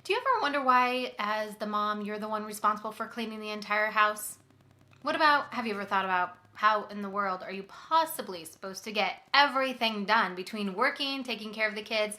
Do you ever wonder why, as the mom, you're the one responsible for cleaning the entire house? Have you ever thought about how in the world are you possibly supposed to get everything done between working, taking care of the kids,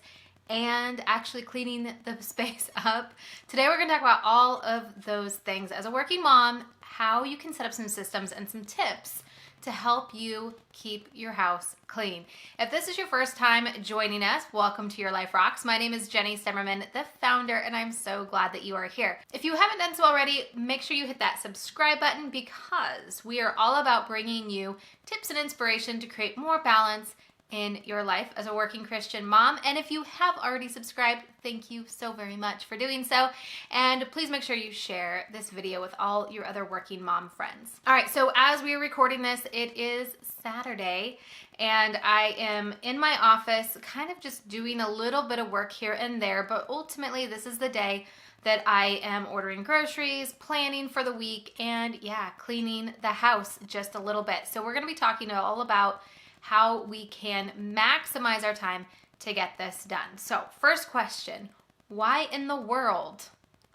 and actually cleaning the space up? Today we're going to talk about all of those things as a working mom, how you can set up some systems and some tips to help you keep your house clean. If this is your first time joining us, welcome to Your Life Rocks. My name is Jenny Stemmerman, the founder, and I'm so glad that you are here. If you haven't done so already, make sure you hit that subscribe button because we are all about bringing you tips and inspiration to create more balance in your life as a working Christian mom. And if you have already subscribed, thank you so very much for doing so. And please make sure you share this video with all your other working mom friends. All right, so as we are recording this, it is Saturday and I am in my office kind of just doing a little bit of work here and there, but ultimately this is the day that I am ordering groceries, planning for the week, and cleaning the house just a little bit. So we're gonna be talking all about how we can maximize our time to get this done. So first question, why in the world,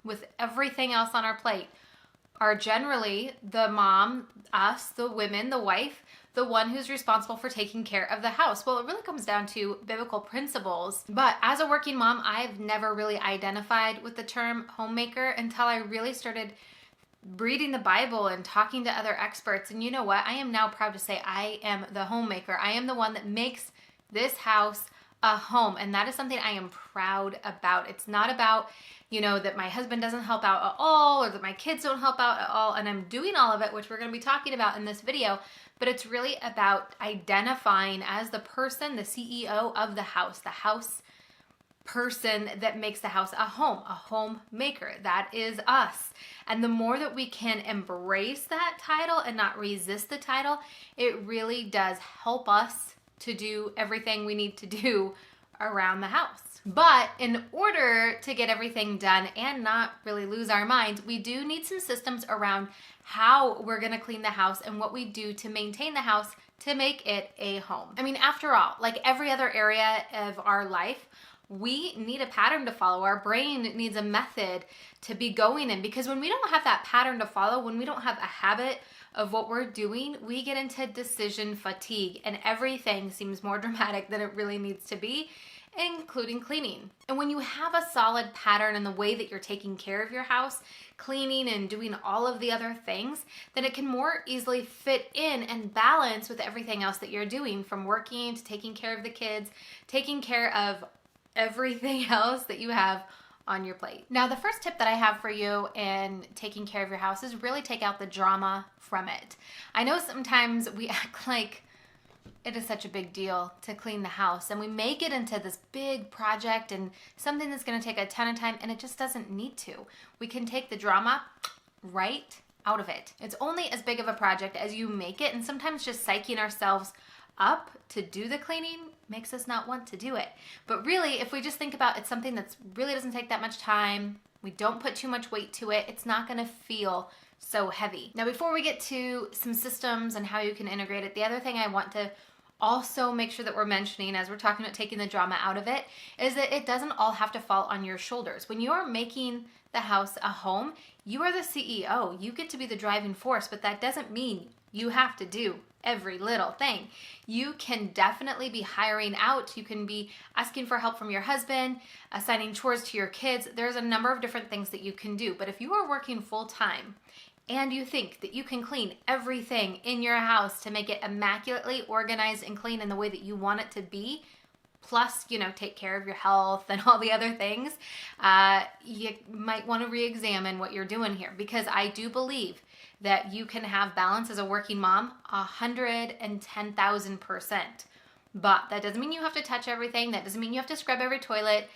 with everything else on our plate, are generally the mom, us, the women, the wife, the one who's responsible for taking care of the house? Well, it really comes down to biblical principles. But as a working mom, I've never really identified with the term homemaker until I really started reading the Bible and talking to other experts. And you know what? I am now proud to say I am the homemaker. I am the one that makes this house a home. And that is something I am proud about. It's not about, that my husband doesn't help out at all or that my kids don't help out at all. And I'm doing all of it, which we're going to be talking about in this video. But it's really about identifying as the person, the CEO of the house person that makes the house a homemaker. That is us. And the more that we can embrace that title and not resist the title, it really does help us to do everything we need to do around the house. But in order to get everything done and not really lose our minds, we do need some systems around how we're going to clean the house and what we do to maintain the house to make it a home. I mean, after all, like every other area of our life, we need a pattern to follow. Our brain needs a method to be going in, because when we don't have that pattern to follow, when we don't have a habit of what we're doing, we get into decision fatigue and everything seems more dramatic than it really needs to be, including cleaning. And when you have a solid pattern in the way that you're taking care of your house, cleaning and doing all of the other things, then it can more easily fit in and balance with everything else that you're doing, from working to taking care of the kids, taking care of everything else that you have on your plate. Now, the first tip that I have for you in taking care of your house is really take out the drama from it. I know sometimes we act like it is such a big deal to clean the house, and we make it into this big project and something that's going to take a ton of time, and it just doesn't need to. We can take the drama right out of it. It's only as big of a project as you make it, and sometimes just psyching ourselves up to do the cleaning makes us not want to do it. But really, if we just think about it's something that really doesn't take that much time, we don't put too much weight to it, it's not going to feel so heavy. Now, before we get to some systems and how you can integrate it, the other thing I want to also make sure that we're mentioning as we're talking about taking the drama out of it is that it doesn't all have to fall on your shoulders. When you're making the house a home, you are the CEO. You get to be the driving force, but that doesn't mean you have to do every little thing. You can definitely be hiring out. You can be asking for help from your husband, assigning chores to your kids. There's a number of different things that you can do. But if you are working full time and you think that you can clean everything in your house to make it immaculately organized and clean in the way that you want it to be, plus, take care of your health and all the other things, you might want to re-examine what you're doing here, because I do believe that you can have balance as a working mom 110,000%. But that doesn't mean you have to touch everything. That doesn't mean you have to scrub every toilet,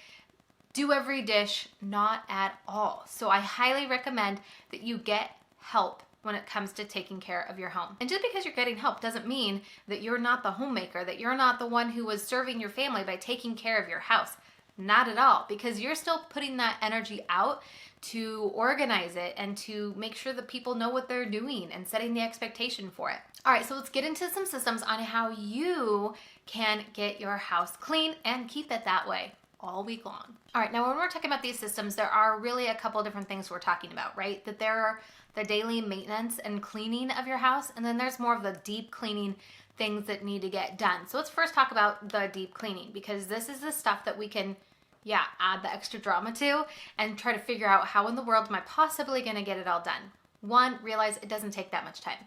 do every dish, not at all. So I highly recommend that you get help when it comes to taking care of your home. And just because you're getting help doesn't mean that you're not the homemaker, that you're not the one who was serving your family by taking care of your house. Not at all, because you're still putting that energy out to organize it and to make sure that people know what they're doing and setting the expectation for it. All right, so let's get into some systems on how you can get your house clean and keep it that way all week long. All right, now when we're talking about these systems, there are really a couple different things we're talking about, right? That there are the daily maintenance and cleaning of your house, and then there's more of the deep cleaning things that need to get done. So let's first talk about the deep cleaning, because this is the stuff that we can add the extra drama to and try to figure out how in the world am I possibly going to get it all done. One, realize it doesn't take that much time.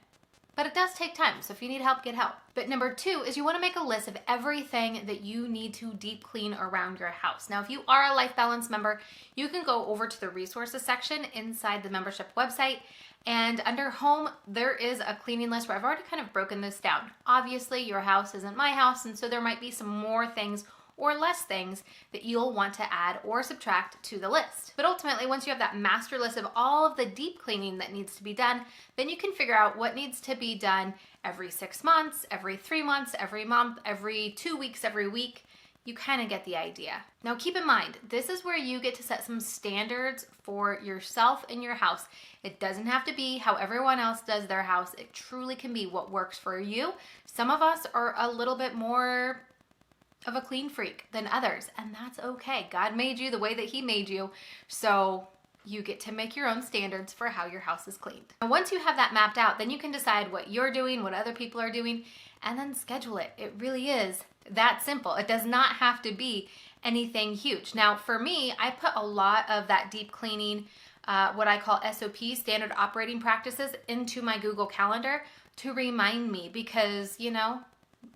But it does take time, so if you need help, get help. But number two is you want to make a list of everything that you need to deep clean around your house. Now, if you are a Life Balance member, you can go over to the resources section inside the membership website, and under home, there is a cleaning list where I've already kind of broken this down. Obviously, your house isn't my house, and so there might be some more things or less things that you'll want to add or subtract to the list. But ultimately, once you have that master list of all of the deep cleaning that needs to be done, then you can figure out what needs to be done every 6 months, every 3 months, every month, every 2 weeks, every week. You kind of get the idea. Now keep in mind, this is where you get to set some standards for yourself and your house. It doesn't have to be how everyone else does their house. It truly can be what works for you. Some of us are a little bit more of a clean freak than others, and that's okay. God made you the way that He made you, so you get to make your own standards for how your house is cleaned. And once you have that mapped out, then you can decide what you're doing, what other people are doing, and then schedule it. It really is that simple. It does not have to be anything huge. Now, for me, I put a lot of that deep cleaning, what I call SOP, standard operating practices, into my Google Calendar to remind me, because,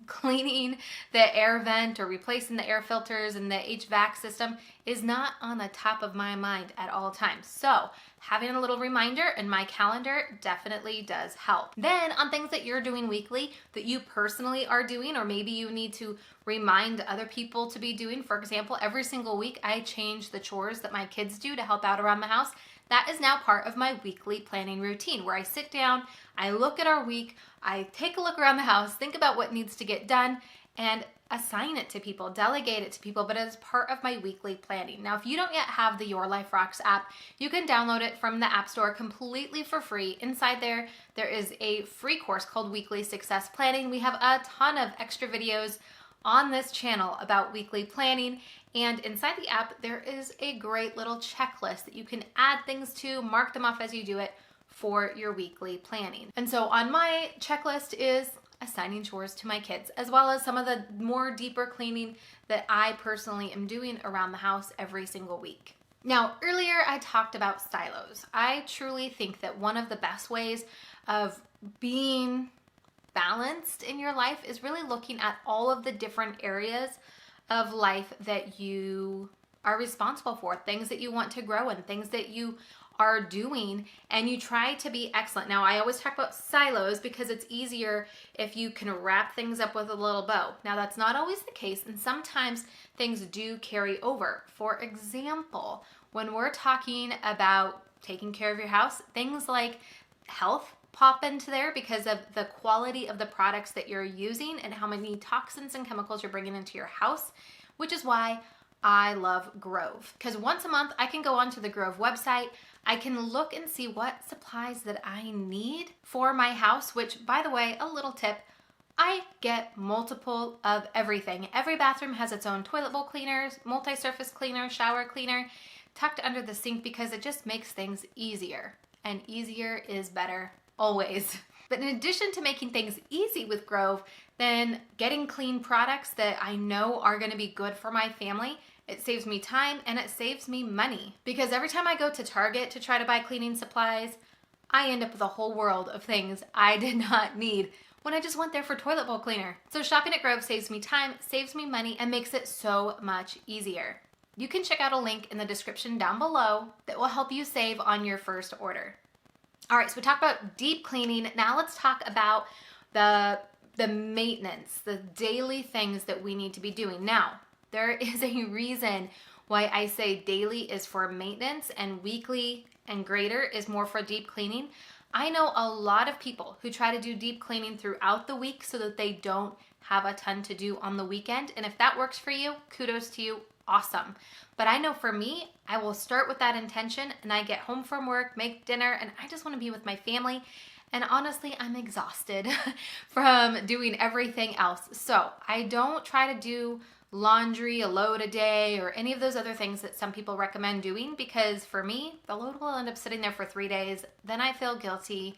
cleaning the air vent or replacing the air filters and the HVAC system is not on the top of my mind at all times. So having a little reminder in my calendar definitely does help. Then on things that you're doing weekly that you personally are doing, or maybe you need to remind other people to be doing. For example, every single week I change the chores that my kids do to help out around the house. That is now part of my weekly planning routine, where I sit down, I look at our week, I take a look around the house, think about what needs to get done, and assign it to people, delegate it to people, but as part of my weekly planning. Now, if you don't yet have the Your Life Rocks app, you can download it from the App Store completely for free. Inside there is a free course called Weekly Success Planning. We have a ton of extra videos on this channel about weekly planning, and inside the app there is a great little checklist that you can add things to, mark them off as you do it for your weekly planning. And so on my checklist is assigning chores to my kids, as well as some of the more deeper cleaning that I personally am doing around the house every single week. Now, earlier I talked about silos. I truly think that one of the best ways of being balanced in your life is really looking at all of the different areas of life that you are responsible for, things that you want to grow in, things that you are doing, and you try to be excellent. Now, I always talk about silos because it's easier if you can wrap things up with a little bow. Now, that's not always the case, and sometimes things do carry over. For example, when we're talking about taking care of your house, things like health pop into there because of the quality of the products that you're using and how many toxins and chemicals you're bringing into your house, which is why I love Grove. Because once a month I can go onto the Grove website, I can look and see what supplies that I need for my house, which, by the way, a little tip, I get multiple of everything. Every bathroom has its own toilet bowl cleaners, multi-surface cleaner, shower cleaner, tucked under the sink, because it just makes things easier. And easier is better. Always. But in addition to making things easy with Grove, then getting clean products that I know are going to be good for my family, it saves me time and it saves me money. Because every time I go to Target to try to buy cleaning supplies, I end up with a whole world of things I did not need when I just went there for toilet bowl cleaner. So shopping at Grove saves me time, saves me money, and makes it so much easier. You can check out a link in the description down below that will help you save on your first order. All right, so we talked about deep cleaning. Now let's talk about the maintenance, the daily things that we need to be doing. Now, there is a reason why I say daily is for maintenance and weekly and greater is more for deep cleaning. I know a lot of people who try to do deep cleaning throughout the week so that they don't have a ton to do on the weekend. And if that works for you, kudos to you. Awesome. But I know for me, I will start with that intention and I get home from work, make dinner, and I just want to be with my family. And honestly, I'm exhausted from doing everything else. So I don't try to do laundry, a load a day, or any of those other things that some people recommend doing, because for me, the load will end up sitting there for 3 days. Then I feel guilty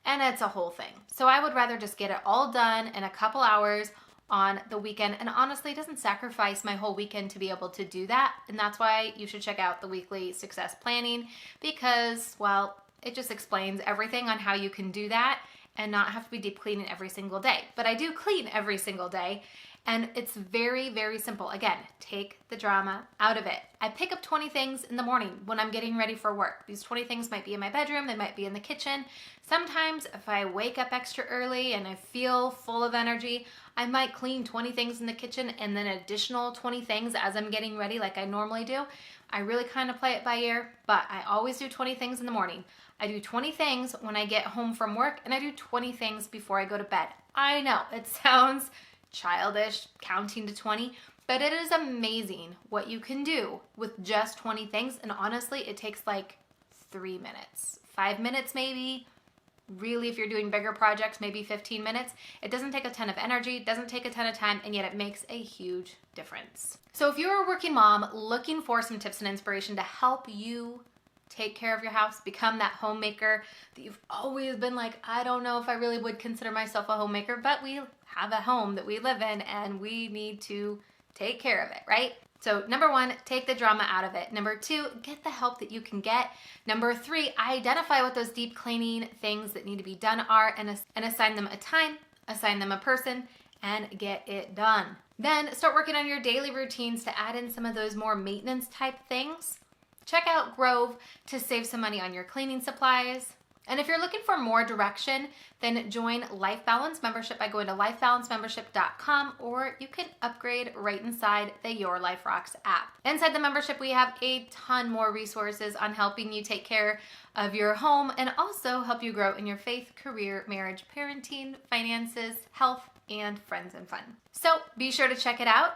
and it's a whole thing. So I would rather just get it all done in a couple hours on the weekend. And honestly, it doesn't sacrifice my whole weekend to be able to do that. And that's why you should check out the weekly success planning, because, well, it just explains everything on how you can do that and not have to be deep cleaning every single day. But I do clean every single day. And it's very, very simple. Again, take the drama out of it. I pick up 20 things in the morning when I'm getting ready for work. These 20 things might be in my bedroom, they might be in the kitchen. Sometimes if I wake up extra early and I feel full of energy, I might clean 20 things in the kitchen and then additional 20 things as I'm getting ready like I normally do. I really kind of play it by ear, but I always do 20 things in the morning. I do 20 things when I get home from work, and I do 20 things before I go to bed. I know, it sounds childish, counting to 20, but it is amazing what you can do with just 20 things. And honestly, it takes like 3 minutes, 5 minutes maybe. Really, if you're doing bigger projects, maybe 15 minutes. It doesn't take a ton of energy, it doesn't take a ton of time, and yet it makes a huge difference. So if you're a working mom looking for some tips and inspiration to help you take care of your house, become that homemaker that you've always been like, I don't know if I really would consider myself a homemaker, but we have a home that we live in and we need to take care of it, right? So number 1, take the drama out of it. Number 2, get the help that you can get. Number 3, identify what those deep cleaning things that need to be done are and assign them a time, assign them a person, and get it done. Then start working on your daily routines to add in some of those more maintenance type things. Check out Grove to save some money on your cleaning supplies. And if you're looking for more direction, then join Life Balance membership by going to lifebalancemembership.com, or you can upgrade right inside the Your Life Rocks app. Inside the membership, we have a ton more resources on helping you take care of your home and also help you grow in your faith, career, marriage, parenting, finances, health, and friends and fun. So be sure to check it out.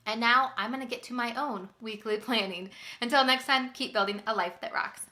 And now I'm going to get to my own weekly planning. Until next time, keep building a life that rocks.